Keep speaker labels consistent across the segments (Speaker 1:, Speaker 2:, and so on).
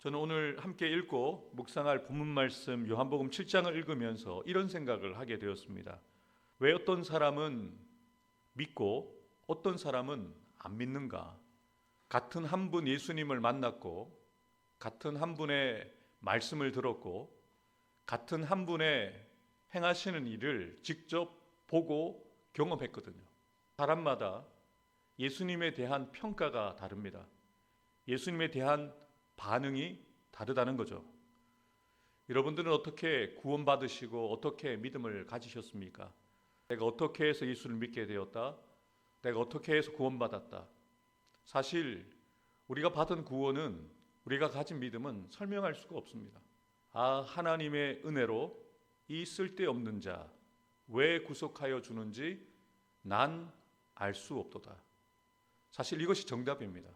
Speaker 1: 저는 오늘 함께 읽고 묵상할 본문 말씀 요한복음 7장을 읽으면서 이런 생각을 하게 되었습니다. 왜 어떤 사람은 믿고 어떤 사람은 안 믿는가? 같은 한 분 예수님을 만났고 같은 한 분의 말씀을 들었고 같은 한 분의 행하시는 일을 직접 보고 경험했거든요. 사람마다 예수님에 대한 평가가 다릅니다. 예수님에 대한 반응이 다르다는 거죠. 여러분들은 어떻게 구원받으시고 어떻게 믿음을 가지셨습니까? 내가 어떻게 해서 예수를 믿게 되었다? 내가 어떻게 해서 구원받았다? 사실 우리가 받은 구원은, 우리가 가진 믿음은 설명할 수가 없습니다. 하나님의 은혜로 이 쓸데없는 자 왜 구속하여 주는지 난 알 수 없도다. 사실 이것이 정답입니다.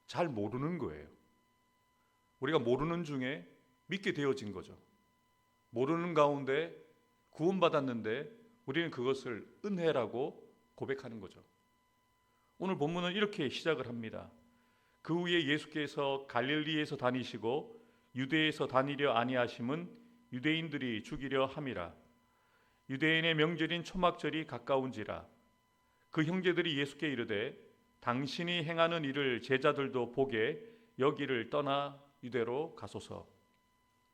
Speaker 1: 잘 모르는 거예요. 우리가 모르는 중에 믿게 되어진 거죠. 모르는 가운데 구원받았는데 우리는 그것을 은혜라고 고백하는 거죠. 오늘 본문은 이렇게 시작을 합니다. 그 후에 예수께서 갈릴리에서 다니시고 유대에서 다니려 아니하심은 유대인들이 죽이려 함이라. 유대인의 명절인 초막절이 가까운지라. 그 형제들이 예수께 이르되 당신이 행하는 일을 제자들도 보게 여기를 떠나 유대로 가소서.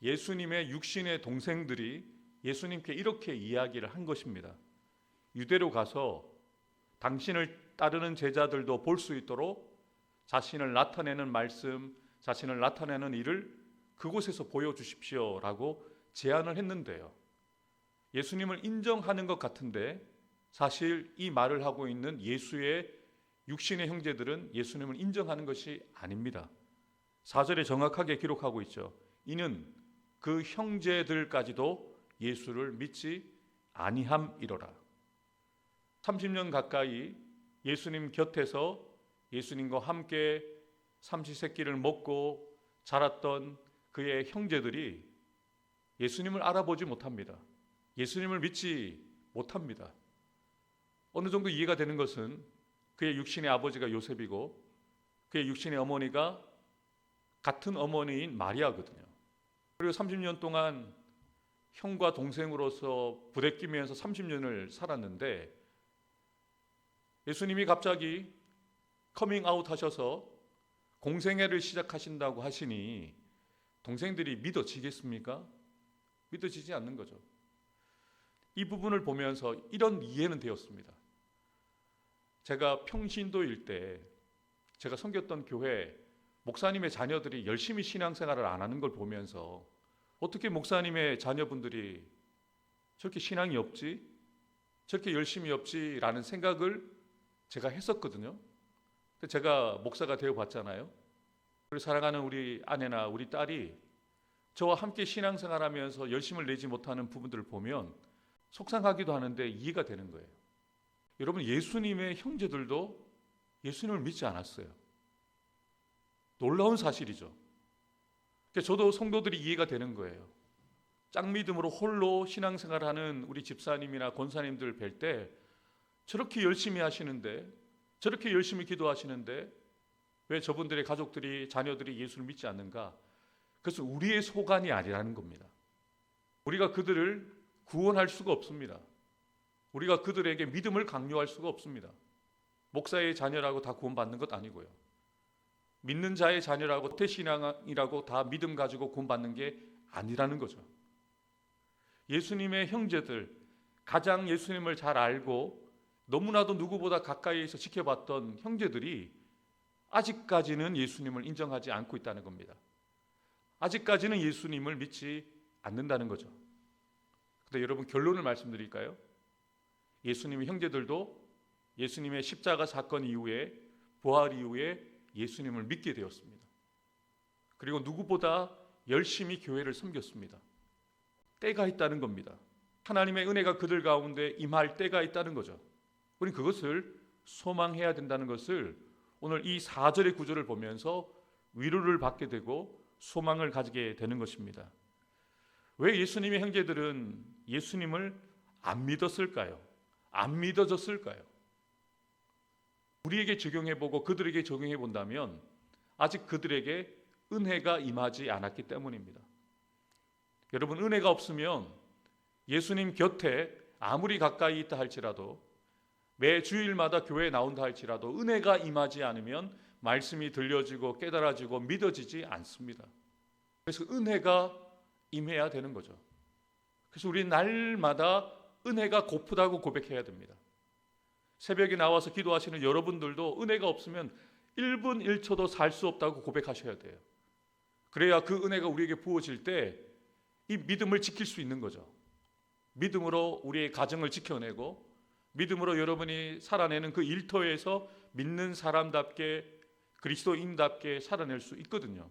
Speaker 1: 예수님의 육신의 동생들이 예수님께 이렇게 이야기를 한 것입니다. 유대로 가서 당신을 따르는 제자들도 볼 수 있도록 자신을 나타내는 말씀, 자신을 나타내는 일을 그곳에서 보여주십시오 라고 제안을 했는데요. 예수님을 인정하는 것 같은데 사실 이 말을 하고 있는 예수의 육신의 형제들은 예수님을 인정하는 것이 아닙니다. 4절에 정확하게 기록하고 있죠. 이는 그 형제들까지도 예수를 믿지 아니함이로라. 30년 가까이 예수님 곁에서 예수님과 함께 삼시세끼를 먹고 자랐던 그의 형제들이 예수님을 알아보지 못합니다. 예수님을 믿지 못합니다. 어느 정도 이해가 되는 것은 그의 육신의 아버지가 요셉이고 그의 육신의 어머니가 같은 어머니인 마리아거든요. 그리고 30년 동안 형과 동생으로서 부대끼면서 30년을 살았는데 예수님이 갑자기 커밍아웃 하셔서 공생애를 시작하신다고 하시니 동생들이 믿어지겠습니까? 믿어지지 않는 거죠. 이 부분을 보면서 이런 이해는 되었습니다. 제가 평신도일 때 제가 섬겼던 교회 목사님의 자녀들이 열심히 신앙생활을 안 하는 걸 보면서 어떻게 목사님의 자녀분들이 저렇게 신앙이 없지? 저렇게 열심히 없지라는 생각을 제가 했었거든요. 근데 제가 목사가 되어봤잖아요. 그리고 사랑하는 우리 아내나 우리 딸이 저와 함께 신앙생활하면서 열심을 내지 못하는 부분들을 보면 속상하기도 하는데 이해가 되는 거예요. 여러분, 예수님의 형제들도 예수님을 믿지 않았어요. 놀라운 사실이죠. 저도 성도들이 이해가 되는 거예요. 짝믿음으로 홀로 신앙생활하는 우리 집사님이나 권사님들 뵐 때 저렇게 열심히 하시는데, 저렇게 열심히 기도하시는데 왜 저분들의 가족들이, 자녀들이 예수를 믿지 않는가? 그것은 우리의 소관이 아니라는 겁니다. 우리가 그들을 구원할 수가 없습니다. 우리가 그들에게 믿음을 강요할 수가 없습니다. 목사의 자녀라고 다 구원받는 것 아니고요. 믿는 자의 자녀라고 태신앙이라고 다 믿음 가지고 구원받는 게 아니라는 거죠. 예수님의 형제들, 가장 예수님을 잘 알고 너무나도 누구보다 가까이에서 지켜봤던 형제들이 아직까지는 예수님을 인정하지 않고 있다는 겁니다. 아직까지는 예수님을 믿지 않는다는 거죠. 근데 여러분, 결론을 말씀드릴까요? 예수님의 형제들도 예수님의 십자가 사건 이후에, 부활 이후에 예수님을 믿게 되었습니다. 그리고 누구보다 열심히 교회를 섬겼습니다. 때가 있다는 겁니다. 하나님의 은혜가 그들 가운데 임할 때가 있다는 거죠. 우리는 그것을 소망해야 된다는 것을 오늘 이 4절의 구절을 보면서 위로를 받게 되고 소망을 가지게 되는 것입니다. 왜 예수님의 형제들은 예수님을 안 믿었을까요? 안 믿어졌을까요? 우리에게 적용해보고 그들에게 적용해 본다면 아직 그들에게 은혜가 임하지 않았기 때문입니다. 여러분, 은혜가 없으면 예수님 곁에 아무리 가까이 있다 할지라도, 매 주일마다 교회에 나온다 할지라도 은혜가 임하지 않으면 말씀이 들려지고 깨달아지고 믿어지지 않습니다. 그래서 은혜가 임해야 되는 거죠. 그래서 우리 날마다 은혜가 고프다고 고백해야 됩니다. 새벽에 나와서 기도하시는 여러분들도 은혜가 없으면 1분 1초도 살 수 없다고 고백하셔야 돼요. 그래야 그 은혜가 우리에게 부어질 때 이 믿음을 지킬 수 있는 거죠. 믿음으로 우리의 가정을 지켜내고, 믿음으로 여러분이 살아내는 그 일터에서 믿는 사람답게, 그리스도인답게 살아낼 수 있거든요.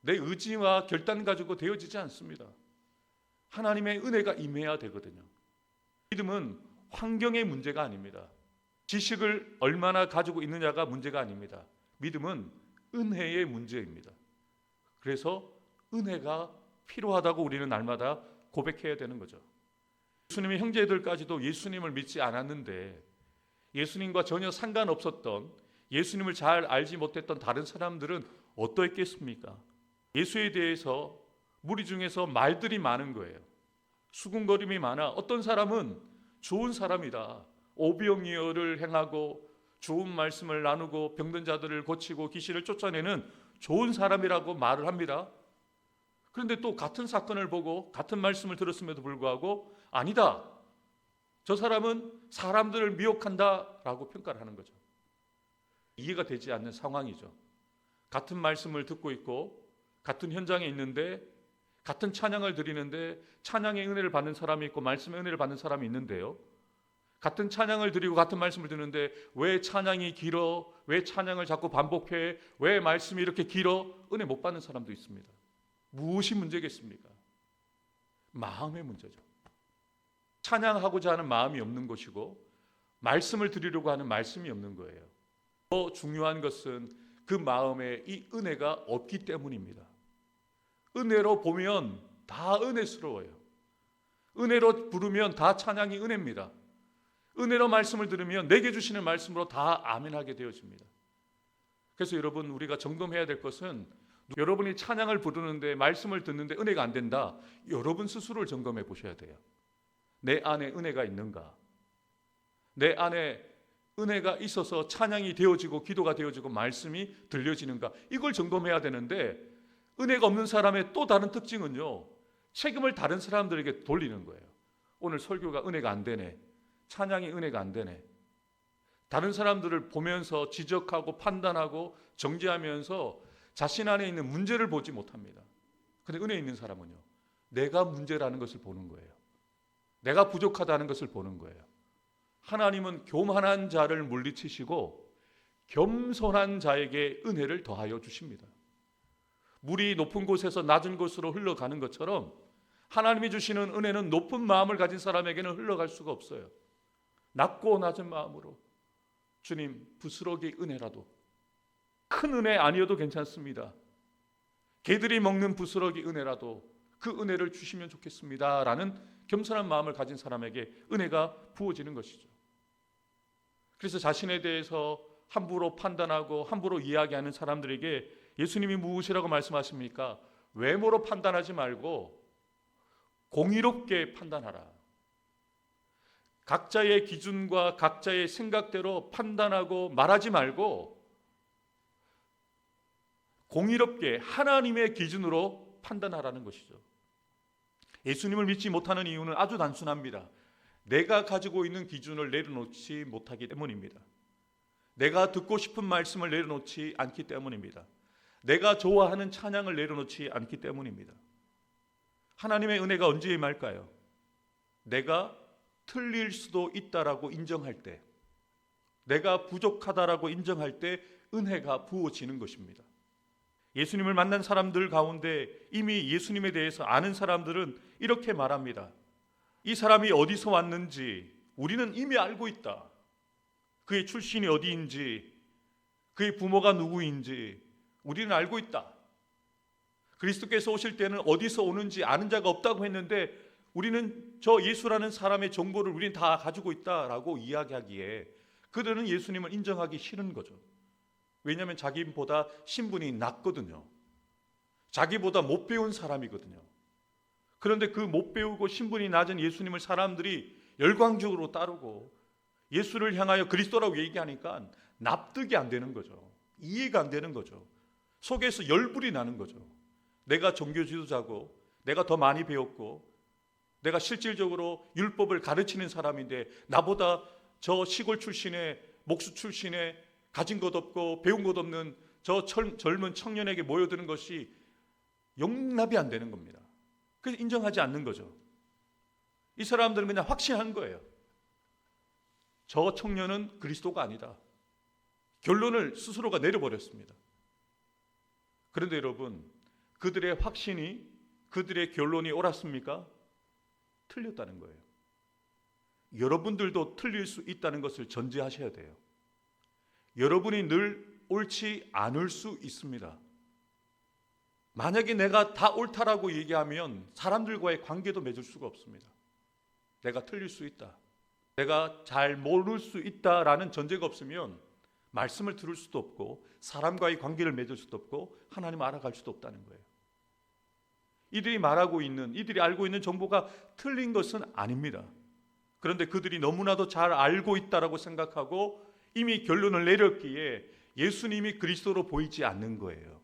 Speaker 1: 내 의지와 결단 가지고 되어지지 않습니다. 하나님의 은혜가 임해야 되거든요. 믿음은 환경의 문제가 아닙니다. 지식을 얼마나 가지고 있느냐가 문제가 아닙니다. 믿음은 은혜의 문제입니다. 그래서 은혜가 필요하다고 우리는 날마다 고백해야 되는 거죠. 예수님의 형제들까지도 예수님을 믿지 않았는데, 예수님과 전혀 상관없었던, 예수님을 잘 알지 못했던 다른 사람들은 어떠했겠습니까? 예수에 대해서 무리 중에서 말들이 많은 거예요. 수군거림이 많아. 어떤 사람은 좋은 사람이다, 오병이어를 행하고 좋은 말씀을 나누고 병든 자들을 고치고 귀신을 쫓아내는 좋은 사람이라고 말을 합니다. 그런데 또 같은 사건을 보고 같은 말씀을 들었음에도 불구하고 아니다, 저 사람은 사람들을 미혹한다라고 평가를 하는 거죠. 이해가 되지 않는 상황이죠. 같은 말씀을 듣고 있고 같은 현장에 있는데, 같은 찬양을 드리는데 찬양의 은혜를 받는 사람이 있고 말씀의 은혜를 받는 사람이 있는데요, 같은 찬양을 드리고 같은 말씀을 듣는데 왜 찬양이 길어? 왜 찬양을 자꾸 반복해? 왜 말씀이 이렇게 길어? 은혜 못 받는 사람도 있습니다. 무엇이 문제겠습니까? 마음의 문제죠. 찬양하고자 하는 마음이 없는 것이고, 말씀을 드리려고 하는 말씀이 없는 거예요. 더 중요한 것은 그 마음에 이 은혜가 없기 때문입니다. 은혜로 보면 다 은혜스러워요. 은혜로 부르면 다 찬양이 은혜입니다. 은혜로 말씀을 들으면 내게 주시는 말씀으로 다 아멘하게 되어집니다. 그래서 여러분, 우리가 점검해야 될 것은, 여러분이 찬양을 부르는데 말씀을 듣는데 은혜가 안 된다, 여러분 스스로를 점검해 보셔야 돼요. 내 안에 은혜가 있는가? 내 안에 은혜가 있어서 찬양이 되어지고 기도가 되어지고 말씀이 들려지는가? 이걸 점검해야 되는데, 은혜가 없는 사람의 또 다른 특징은요, 책임을 다른 사람들에게 돌리는 거예요. 오늘 설교가 은혜가 안 되네, 찬양이 은혜가 안 되네. 다른 사람들을 보면서 지적하고 판단하고 정죄하면서 자신 안에 있는 문제를 보지 못합니다. 그런데 은혜 있는 사람은요, 내가 문제라는 것을 보는 거예요. 내가 부족하다는 것을 보는 거예요. 하나님은 교만한 자를 물리치시고 겸손한 자에게 은혜를 더하여 주십니다. 물이 높은 곳에서 낮은 곳으로 흘러가는 것처럼 하나님이 주시는 은혜는 높은 마음을 가진 사람에게는 흘러갈 수가 없어요. 낮고 낮은 마음으로, 주님, 부스러기 은혜라도, 큰 은혜 아니어도 괜찮습니다, 개들이 먹는 부스러기 은혜라도 그 은혜를 주시면 좋겠습니다 라는 겸손한 마음을 가진 사람에게 은혜가 부어지는 것이죠. 그래서 자신에 대해서 함부로 판단하고 함부로 이야기하는 사람들에게 예수님이 무엇이라고 말씀하십니까? 외모로 판단하지 말고 공의롭게 판단하라. 각자의 기준과 각자의 생각대로 판단하고 말하지 말고 공의롭게 하나님의 기준으로 판단하라는 것이죠. 예수님을 믿지 못하는 이유는 아주 단순합니다. 내가 가지고 있는 기준을 내려놓지 못하기 때문입니다. 내가 듣고 싶은 말씀을 내려놓지 않기 때문입니다. 내가 좋아하는 찬양을 내려놓지 않기 때문입니다. 하나님의 은혜가 언제 임할까요? 내가 틀릴 수도 있다라고 인정할 때, 내가 부족하다라고 인정할 때 은혜가 부어지는 것입니다. 예수님을 만난 사람들 가운데 이미 예수님에 대해서 아는 사람들은 이렇게 말합니다. 이 사람이 어디서 왔는지 우리는 이미 알고 있다. 그의 출신이 어디인지, 그의 부모가 누구인지 우리는 알고 있다. 그리스도께서 오실 때는 어디서 오는지 아는 자가 없다고 했는데 우리는 저 예수라는 사람의 정보를 우리는 다 가지고 있다라고 이야기하기에 그들은 예수님을 인정하기 싫은 거죠. 왜냐하면 자기보다 신분이 낮거든요. 자기보다 못 배운 사람이거든요. 그런데 그 못 배우고 신분이 낮은 예수님을 사람들이 열광적으로 따르고 예수를 향하여 그리스도라고 얘기하니까 납득이 안 되는 거죠. 이해가 안 되는 거죠. 속에서 열불이 나는 거죠. 내가 종교 지도자고 내가 더 많이 배웠고 내가 실질적으로 율법을 가르치는 사람인데 나보다 저 시골 출신의 목수 출신의 가진 것 없고 배운 것 없는 저 젊은 청년에게 모여드는 것이 용납이 안 되는 겁니다. 그래서 인정하지 않는 거죠. 이 사람들은 그냥 확신한 거예요. 저 청년은 그리스도가 아니다. 결론을 스스로가 내려버렸습니다. 그런데 여러분, 그들의 확신이, 그들의 결론이 옳았습니까? 틀렸다는 거예요. 여러분들도 틀릴 수 있다는 것을 전제하셔야 돼요. 여러분이 늘 옳지 않을 수 있습니다. 만약에 내가 다 옳다라고 얘기하면 사람들과의 관계도 맺을 수가 없습니다. 내가 틀릴 수 있다, 내가 잘 모를 수 있다라는 전제가 없으면 말씀을 들을 수도 없고 사람과의 관계를 맺을 수도 없고 하나님을 알아갈 수도 없다는 거예요. 이들이 말하고 있는, 이들이 알고 있는 정보가 틀린 것은 아닙니다. 그런데 그들이 너무나도 잘 알고 있다라고 생각하고 이미 결론을 내렸기에 예수님이 그리스도로 보이지 않는 거예요.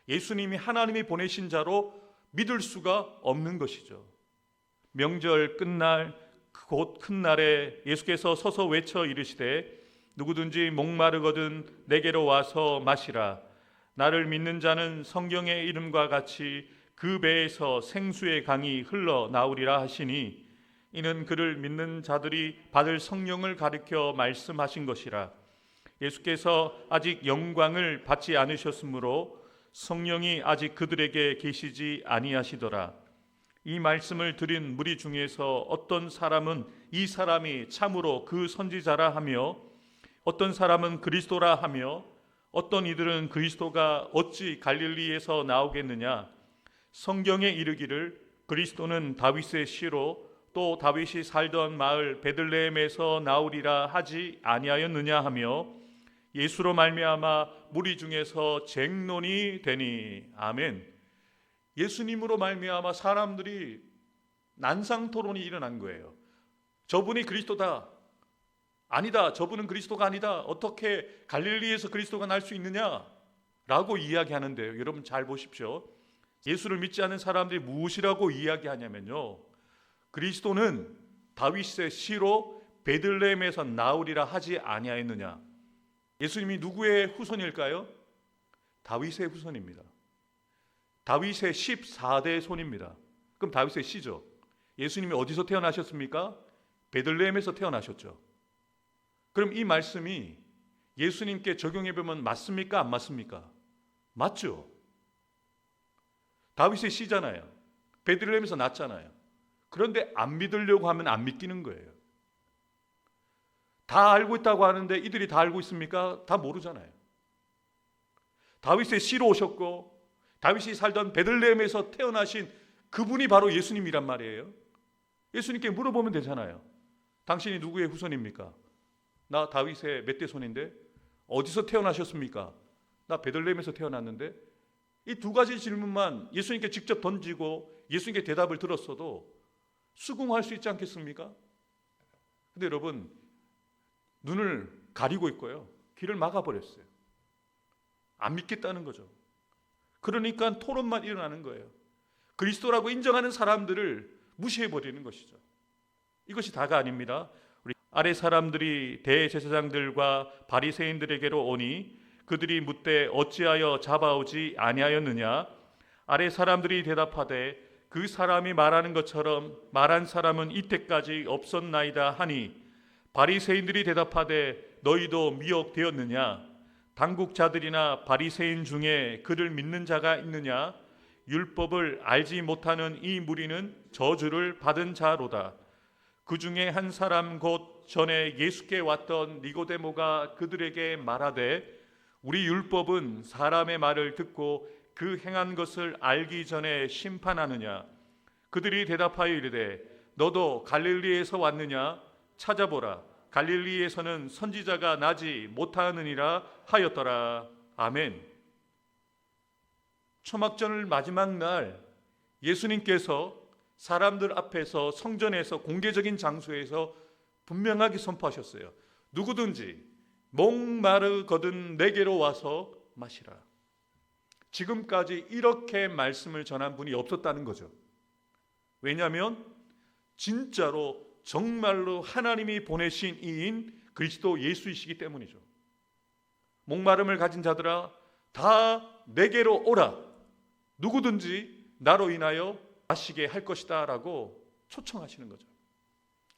Speaker 1: 예수님이 하나님이 보내신 자로 믿을 수가 없는 것이죠. 명절 끝날 곧 큰 날에 예수께서 서서 외쳐 이르시되 누구든지 목마르거든 내게로 와서 마시라. 나를 믿는 자는 성경의 이름과 같이 그 배에서 생수의 강이 흘러나오리라 하시니 이는 그를 믿는 자들이 받을 성령을 가리켜 말씀하신 것이라. 예수께서 아직 영광을 받지 않으셨으므로 성령이 아직 그들에게 계시지 아니하시더라. 이 말씀을 들은 무리 중에서 어떤 사람은 이 사람이 참으로 그 선지자라 하며 어떤 사람은 그리스도라 하며 어떤 이들은 그리스도가 어찌 갈릴리에서 나오겠느냐. 성경에 이르기를 그리스도는 다윗의 씨로 또 다윗이 살던 마을 베들레헴에서 나오리라 하지 아니하였느냐 하며 예수로 말미암아 무리 중에서 쟁론이 되니. 아멘. 예수님으로 말미암아 사람들이 난상토론이 일어난 거예요. 저분이 그리스도다, 아니다, 저분은 그리스도가 아니다, 어떻게 갈릴리에서 그리스도가 날 수 있느냐 라고 이야기하는데요. 여러분 잘 보십시오. 예수를 믿지 않는 사람들이 무엇이라고 이야기하냐면요, 그리스도는 다윗의 씨로 베들레헴에서 나오리라 하지 아니하였느냐. 예수님이 누구의 후손일까요? 다윗의 후손입니다. 다윗의 14대 손입니다. 그럼 다윗의 씨죠. 예수님이 어디서 태어나셨습니까? 베들레헴에서 태어나셨죠. 그럼 이 말씀이 예수님께 적용해 보면 맞습니까? 안 맞습니까? 맞죠. 다윗의 씨잖아요. 베들레헴에서 났잖아요. 그런데 안 믿으려고 하면 안 믿기는 거예요. 다 알고 있다고 하는데 이들이 다 알고 있습니까? 다 모르잖아요. 다윗의 씨로 오셨고 다윗이 살던 베들레헴에서 태어나신 그분이 바로 예수님이란 말이에요. 예수님께 물어보면 되잖아요. 당신이 누구의 후손입니까? 나 다윗의 몇 대 손인데. 어디서 태어나셨습니까? 나 베들레헴에서 태어났는데. 이 두 가지 질문만 예수님께 직접 던지고 예수님께 대답을 들었어도 수긍할 수 있지 않겠습니까? 근데 여러분, 눈을 가리고 있고요, 귀를 막아버렸어요. 안 믿겠다는 거죠. 그러니까 토론만 일어나는 거예요. 그리스도라고 인정하는 사람들을 무시해버리는 것이죠. 이것이 다가 아닙니다. 우리 아래 사람들이 대제사장들과 바리새인들에게로 오니 그들이 묻되 어찌하여 잡아오지 아니하였느냐. 아래 사람들이 대답하되 그 사람이 말하는 것처럼 말한 사람은 이때까지 없었나이다 하니 바리새인들이 대답하되 너희도 미혹되었느냐. 당국자들이나 바리새인 중에 그를 믿는 자가 있느냐. 율법을 알지 못하는 이 무리는 저주를 받은 자로다. 그 중에 한 사람 곧 전에 예수께 왔던 니고데모가 그들에게 말하되 우리 율법은 사람의 말을 듣고 그 행한 것을 알기 전에 심판하느냐. 그들이 대답하여 이르되 너도 갈릴리에서 왔느냐. 찾아보라. 갈릴리에서는 선지자가 나지 못하느니라 하였더라. 아멘. 초막절 마지막 날 예수님께서 사람들 앞에서 성전에서 공개적인 장소에서 분명하게 선포하셨어요. 누구든지 목마르거든 내게로 와서 마시라. 지금까지 이렇게 말씀을 전한 분이 없었다는 거죠. 왜냐하면 진짜로 정말로 하나님이 보내신 이인 그리스도 예수이시기 때문이죠. 목마름을 가진 자들아 다 내게로 오라. 누구든지 나로 인하여 마시게 할 것이다 라고 초청하시는 거죠.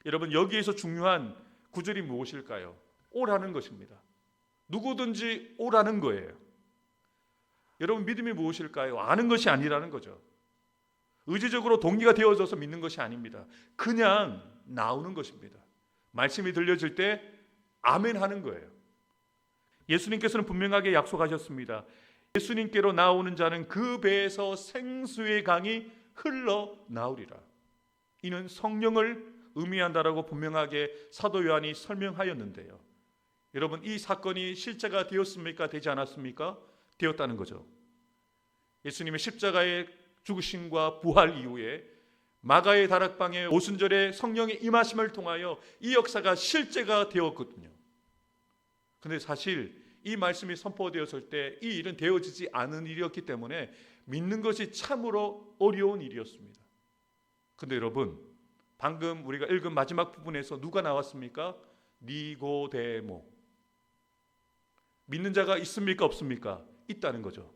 Speaker 1: 여러분, 여기에서 중요한 구절이 무엇일까요? 오라는 것입니다. 누구든지 오라는 거예요. 여러분, 믿음이 무엇일까요? 아는 것이 아니라는 거죠. 의지적으로 동기가 되어져서 믿는 것이 아닙니다. 그냥 나오는 것입니다. 말씀이 들려질 때 아멘 하는 거예요. 예수님께서는 분명하게 약속하셨습니다. 예수님께로 나오는 자는 그 배에서 생수의 강이 흘러 나오리라. 이는 성령을 의미한다라고 분명하게 사도 요한이 설명하였는데요. 여러분, 이 사건이 실제가 되었습니까? 되지 않았습니까? 되었다는 거죠. 예수님의 십자가의 죽으심과 부활 이후에 마가의 다락방에 오순절에 성령의 임하심을 통하여 이 역사가 실제가 되었거든요. 그런데 사실 이 말씀이 선포되었을 때 이 일은 되어지지 않은 일이었기 때문에 믿는 것이 참으로 어려운 일이었습니다. 그런데 여러분, 방금 우리가 읽은 마지막 부분에서 누가 나왔습니까? 니고데모. 믿는 자가 있습니까? 없습니까? 있다는 거죠.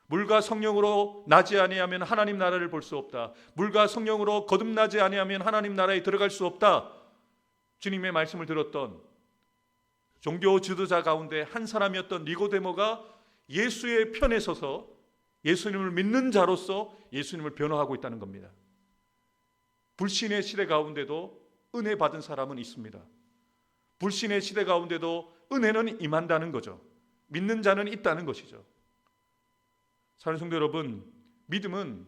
Speaker 1: 물과 성령으로 나지 아니하면 하나님 나라를 볼 수 없다. 물과 성령으로 거듭나지 아니하면 하나님 나라에 들어갈 수 없다. 주님의 말씀을 들었던 종교 지도자 가운데 한 사람이었던 니고데모가 예수의 편에 서서 예수님을 믿는 자로서 예수님을 변호하고 있다는 겁니다. 불신의 시대 가운데도 은혜 받은 사람은 있습니다. 불신의 시대 가운데도 은혜는 임한다는 거죠. 믿는 자는 있다는 것이죠. 사랑하는 성도 여러분, 믿음은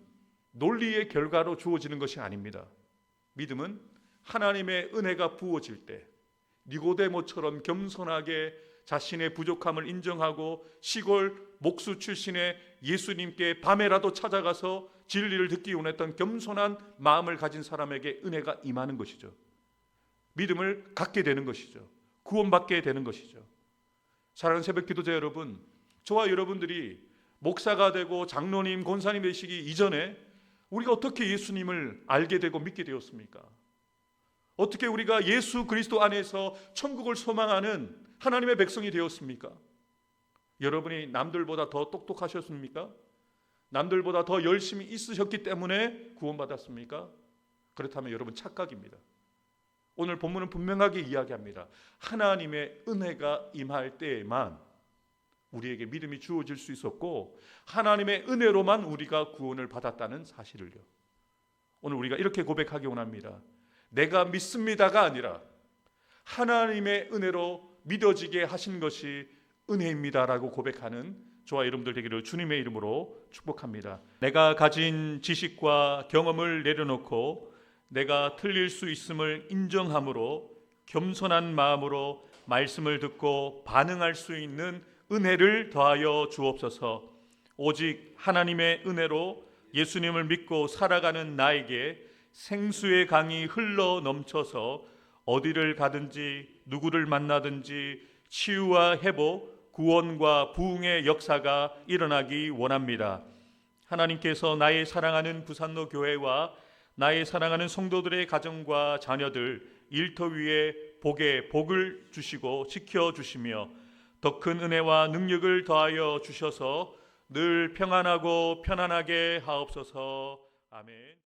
Speaker 1: 논리의 결과로 주어지는 것이 아닙니다. 믿음은 하나님의 은혜가 부어질 때 니고데모처럼 겸손하게 자신의 부족함을 인정하고 시골 목수 출신의 예수님께 밤에라도 찾아가서 진리를 듣기 원했던 겸손한 마음을 가진 사람에게 은혜가 임하는 것이죠. 믿음을 갖게 되는 것이죠. 구원받게 되는 것이죠. 사랑하는 새벽 기도자 여러분, 저와 여러분들이 목사가 되고 장로님, 권사님 되시기 이전에 우리가 어떻게 예수님을 알게 되고 믿게 되었습니까? 어떻게 우리가 예수 그리스도 안에서 천국을 소망하는 하나님의 백성이 되었습니까? 여러분이 남들보다 더 똑똑하셨습니까? 남들보다 더 열심히 있으셨기 때문에 구원받았습니까? 그렇다면 여러분 착각입니다. 오늘 본문은 분명하게 이야기합니다. 하나님의 은혜가 임할 때에만 우리에게 믿음이 주어질 수 있었고 하나님의 은혜로만 우리가 구원을 받았다는 사실을요. 오늘 우리가 이렇게 고백하기 원합니다. 내가 믿습니다가 아니라 하나님의 은혜로 믿어지게 하신 것이 은혜입니다라고 고백하는 저와 여러분들 되기를 주님의 이름으로 축복합니다. 내가 가진 지식과 경험을 내려놓고 내가 틀릴 수 있음을 인정함으로 겸손한 마음으로 말씀을 듣고 반응할 수 있는 은혜를 더하여 주옵소서. 오직 하나님의 은혜로 예수님을 믿고 살아가는 나에게 생수의 강이 흘러 넘쳐서 어디를 가든지 누구를 만나든지 치유와 회복, 구원과 부흥의 역사가 일어나기 원합니다. 하나님께서 나의 사랑하는 부산로 교회와 나의 사랑하는 성도들의 가정과 자녀들 일터 위에 복을 주시고 지켜주시며 더 큰 은혜와 능력을 더하여 주셔서 늘 평안하고 편안하게 하옵소서. 아멘.